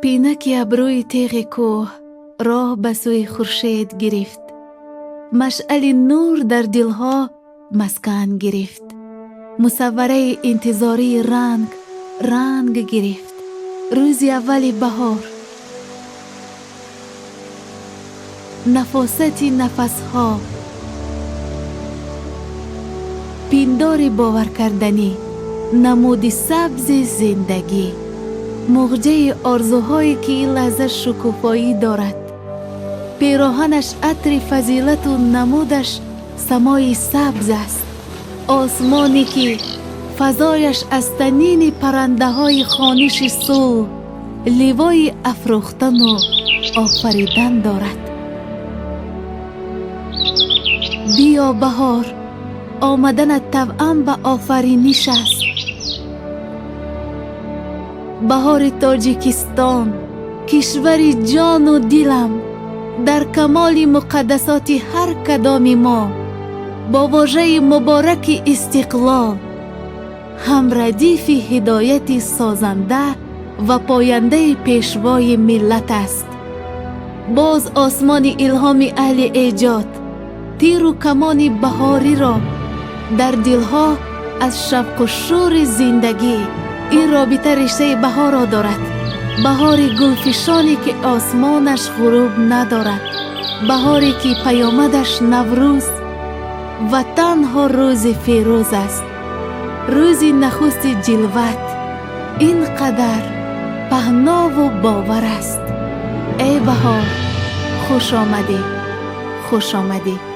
پینک ابروی تیغ کوه راه به سوی خورشید گرفت. مشعل نور در دلها مسکن گرفت. مصوره انتظاری رنگ رنگ گرفت. روز اول بهار، نفاست نفسها، پیندار باور کردنی، نمود سبز زندگی، موجه آرزوهایی که این لحظه شکوفایی دارد. پیراهنش عطر فضیلت و نمودش سمای سبز است. آسمانی که فضایش از تنین پرنده های خوانش صلح لیوای افروختن و آفریدن دارد. بیا بهار، آمدن توأم به آفرینش است. بهار تاجیکستان، کشور جان و دلم، در کمال مقدسات هر کدام ما، با واژه مبارک استقلال، هم ردیف هدایت سازنده و پاینده پیشوای ملت است. باز آسمان الهام اهل ایجاد، تیر و کمان بهاری را در دلها از شوق و شور زندگی این رابطه رشته بهار را دارد. بهار گلفشانی که آسمانش غروب ندارد، بهاری که پیامدش نوروز و تنها روز فیروز است. روز نخست جلوت اینقدر پهنا و باور است. ای بهار، خوش آمدی، خوش آمدی.